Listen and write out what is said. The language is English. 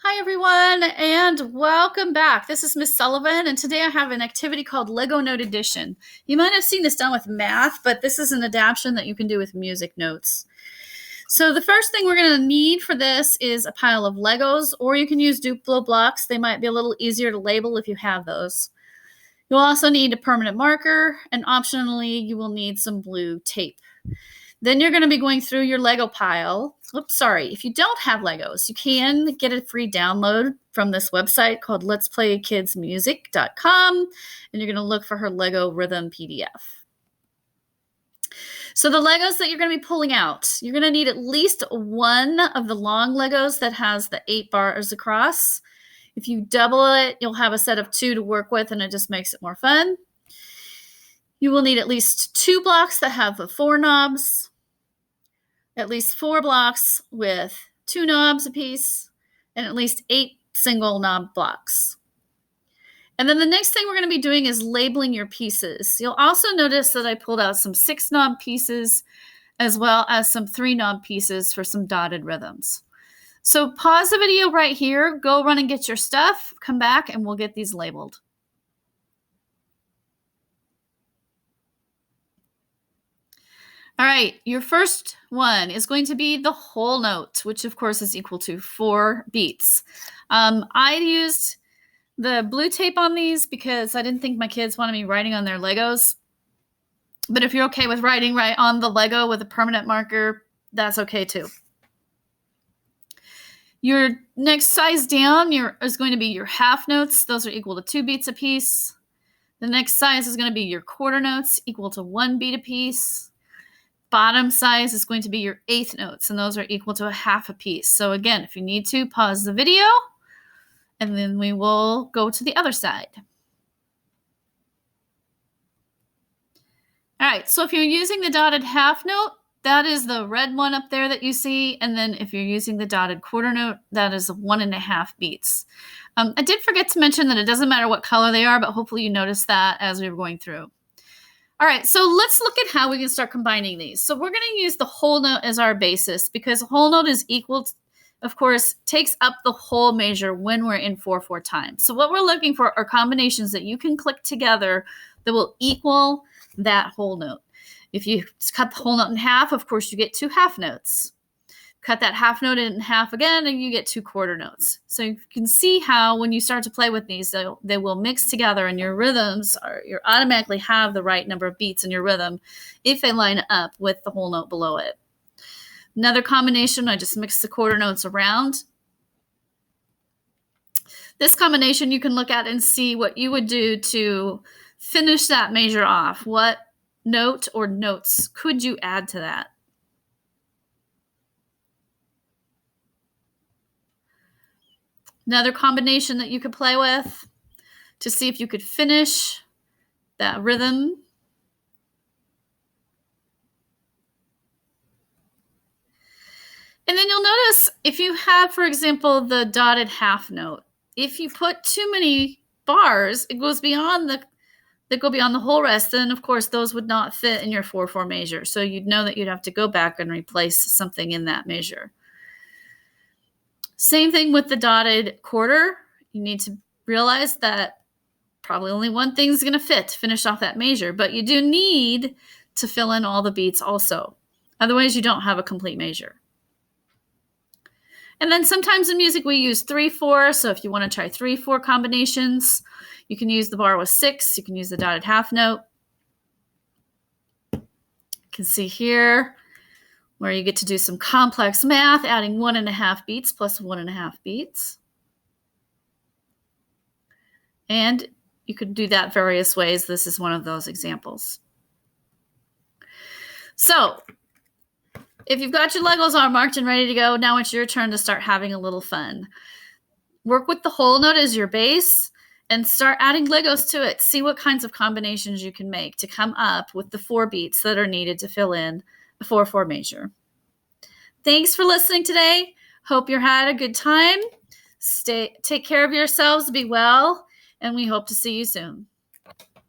Hi everyone, and welcome back. This is Miss Sullivan, and today I have an activity called Lego Note Addition. You might have seen this done with math, but this is an adaptation that you can do with music notes. So the first thing we're going to need for this is a pile of Legos, or you can use Duplo blocks. They might be a little easier to label if you have those. You'll also need a permanent marker, and optionally you will need some blue tape. Then you're going to be going through your Lego pile. Oops, sorry. If you don't have Legos, you can get a free download from this website called letsPlayKidsMusic.com, and you're going to look for her Lego Rhythm PDF. So the Legos that you're going to be pulling out, you're going to need at least one of the long Legos that has the 8 bars across. If you double it, you'll have a set of 2 to work with, and it just makes it more fun. You will need at least 2 blocks that have the 4 knobs, at least 4 blocks with 2 knobs apiece, and at least 8 single knob blocks. And then the next thing we're going to be doing is labeling your pieces. You'll also notice that I pulled out some 6 knob pieces as well as some 3 knob pieces for some dotted rhythms. So pause the video right here, go run and get your stuff, come back, and we'll get these labeled. All right, your first one is going to be the whole note, which of course is equal to 4 beats. I used the blue tape on these because I didn't think my kids wanted me writing on their Legos. But if you're okay with writing right on the Lego with a permanent marker, that's okay too. Your next size down is going to be your half notes. Those are equal to 2 beats apiece. The next size is going to be your quarter notes, equal to 1 beat apiece. Bottom size is going to be your 1/8 notes, and those are equal to a half a piece. So again, if you need to, pause the video, and then we will go to the other side. All right, so if you're using the dotted half note, that is the red one up there that you see, and then if you're using the dotted quarter note, that is 1.5 beats. I did forget to mention that it doesn't matter what color they are, but hopefully you noticed that as we were going through. All right, so let's look at how we can start combining these. So we're going to use the whole note as our basis because a whole note is equal, of course, takes up the whole measure when we're in 4/4 time. So what we're looking for are combinations that you can click together that will equal that whole note. If you cut the whole note in half, of course, you get 2 half notes. Cut that half note in half again, and you get 2 quarter notes. So you can see how when you start to play with these, they will mix together, and your rhythms you automatically have the right number of beats in your rhythm if they line up with the whole note below it. Another combination, I just mix the quarter notes around. This combination you can look at and see what you would do to finish that measure off. What note or notes could you add to that? Another combination that you could play with to see if you could finish that rhythm. And then you'll notice if you have, for example, the dotted half note, if you put too many bars, it goes beyond the whole rest, then of course those would not fit in your 4/4 measure. So you'd know that you'd have to go back and replace something in that measure. Same thing with the dotted quarter. You need to realize that probably only one thing is going to fit to finish off that measure, but you do need to fill in all the beats also. Otherwise, you don't have a complete measure. And then sometimes in music we use 3/4. So if you want to try 3/4 combinations, you can use the bar with 6. You can use the dotted half note. You can see here where you get to do some complex math, adding 1.5 beats plus 1.5 beats. And you could do that various ways. This is one of those examples. So if you've got your Legos all marked and ready to go, now it's your turn to start having a little fun. Work with the whole note as your base and start adding Legos to it. See what kinds of combinations you can make to come up with the 4 beats that are needed to fill in a 4/4 measure. Thanks for listening today. Hope you had a good time. Take care of yourselves, be well, and we hope to see you soon.